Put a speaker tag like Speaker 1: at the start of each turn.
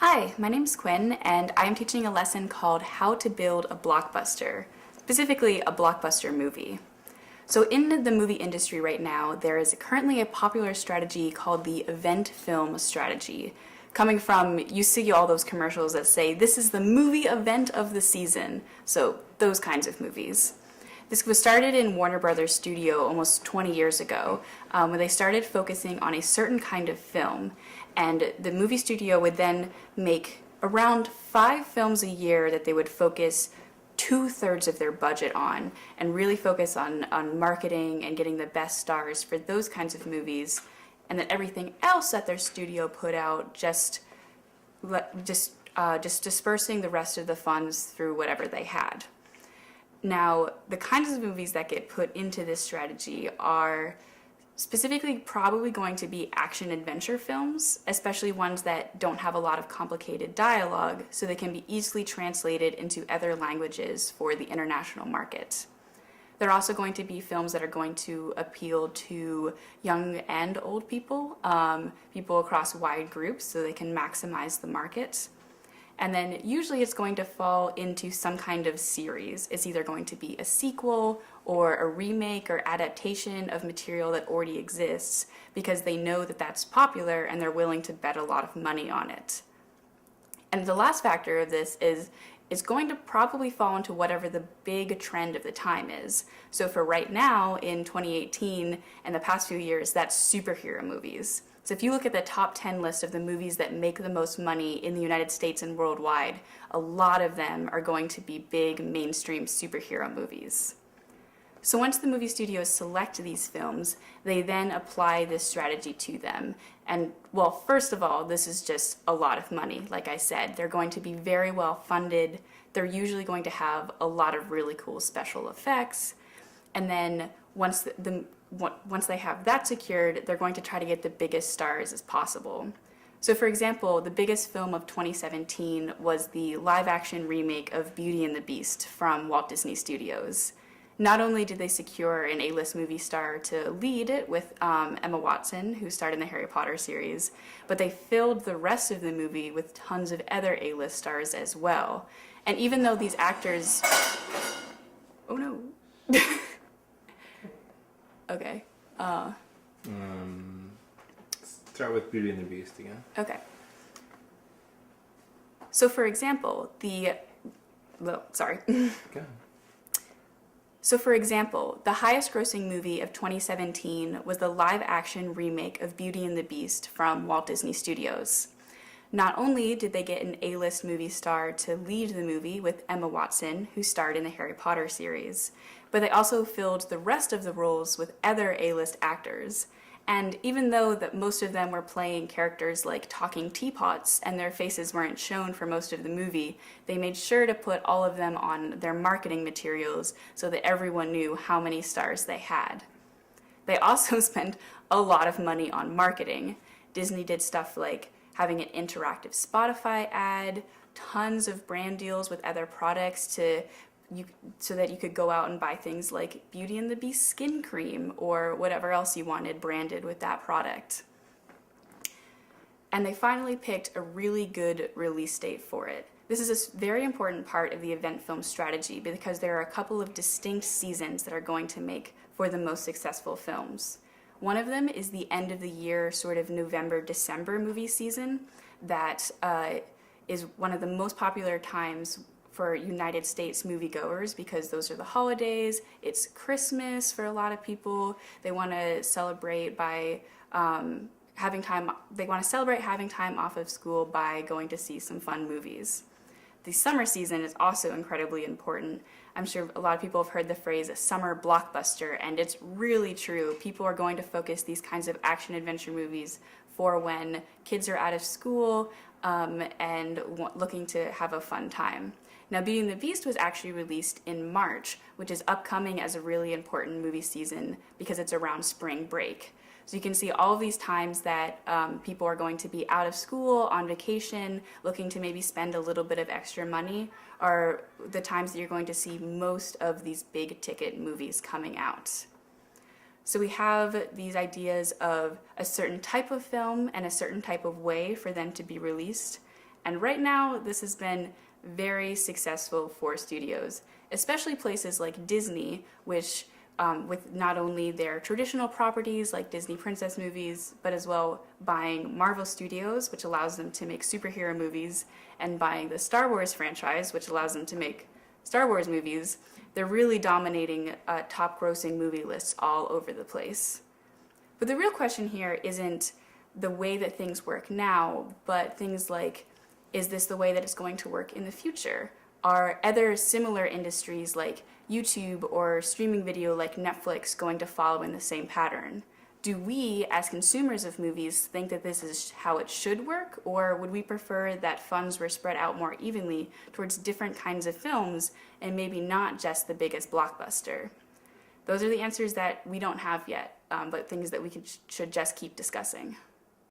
Speaker 1: Hi, my name's Quinn, and I'm teaching a lesson called How to Build a Blockbuster, specifically a blockbuster movie. So in the movie industry right now, there is currently a popular strategy called the event film strategy, coming from, you see all those commercials that say, this is the movie event of the season, so those kinds of movies. This was started in Warner Brothers Studio almost 20 years ago, when they started focusing on a certain kind of film. And the movie studio would then make around 5 films a year that they would focus 2/3 of their budget on, and really focus on marketing and getting the best stars for those kinds of movies. And then everything else that their studio put out just dispersing the rest of the funds through whatever they had. Now, the kinds of movies that get put into this strategy are specifically probably going to be action adventure films, especially ones that don't have a lot of complicated dialogue, so they can be easily translated into other languages for the international market. They're also going to be films that are going to appeal to young and old people, people across wide groups, so they can maximize the market. And then usually it's going to fall into some kind of series. It's either going to be a sequel or a remake or adaptation of material that already exists, because they know that that's popular and they're willing to bet a lot of money on it. And the last factor of this is it's going to probably fall into whatever the big trend of the time is. So for right now, in 2018 and the past few years, that's superhero movies. So if you look at the top 10 list of the movies that make the most money in the United States and worldwide, a lot of them are going to be big mainstream superhero movies. So once the movie studios select these films, they then apply this strategy to them. And well, first of all, this is just a lot of money. Like I said, they're going to be very well funded. They're usually going to have a lot of really cool special effects. And then once they have that secured, they're going to try to get the biggest stars as possible. So for example, the biggest film of 2017 was the live-action remake of Beauty and the Beast from Walt Disney Studios. Not only did they secure an A-list movie star to lead it with Emma Watson, who starred in the Harry Potter series, but they filled the rest of the movie with tons of other A-list stars as well. And even though these actors... Oh no. Okay.
Speaker 2: Start with Beauty and the Beast again.
Speaker 1: Okay. So for example,
Speaker 2: Okay.
Speaker 1: So for example, the highest grossing movie of 2017 was the live-action remake of Beauty and the Beast from Walt Disney Studios. Not only did they get an A-list movie star to lead the movie with Emma Watson, who starred in the Harry Potter series, but they also filled the rest of the roles with other A-list actors. And even though that most of them were playing characters like talking teapots and their faces weren't shown for most of the movie, they made sure to put all of them on their marketing materials so that everyone knew how many stars they had. They also spent a lot of money on marketing. Disney did stuff like having an interactive Spotify ad, tons of brand deals with other products so that you could go out and buy things like Beauty and the Beast skin cream or whatever else you wanted branded with that product. And they finally picked a really good release date for it. This is a very important part of the event film strategy because there are a couple of distinct seasons that are going to make for the most successful films. One of them is the end of the year, sort of November-December movie season that is one of the most popular times for United States moviegoers because those are the holidays. It's Christmas for a lot of people. They want to celebrate by having time off of school by going to see some fun movies. The summer season is also incredibly important. I'm sure a lot of people have heard the phrase summer blockbuster, and it's really true. People are going to focus these kinds of action adventure movies for when kids are out of school and looking to have a fun time. Now, Beauty and the Beast was actually released in March, which is upcoming as a really important movie season because it's around spring break. So you can see all of these times that people are going to be out of school, on vacation, looking to maybe spend a little bit of extra money, are the times that you're going to see most of these big ticket movies coming out. So we have these ideas of a certain type of film and a certain type of way for them to be released. And right now, this has been very successful for studios, especially places like Disney, which with not only their traditional properties like Disney princess movies, but as well buying Marvel Studios, which allows them to make superhero movies, and buying the Star Wars franchise, which allows them to make Star Wars movies. They're really dominating top grossing movie lists all over the place. But the real question here isn't the way that things work now, but things like, is this the way that it's going to work in the future? Are other similar industries like YouTube or streaming video like Netflix going to follow in the same pattern? Do we, as consumers of movies, think that this is how it should work, or would we prefer that funds were spread out more evenly towards different kinds of films and maybe not just the biggest blockbuster? Those are the answers that we don't have yet, but things that we should just keep discussing.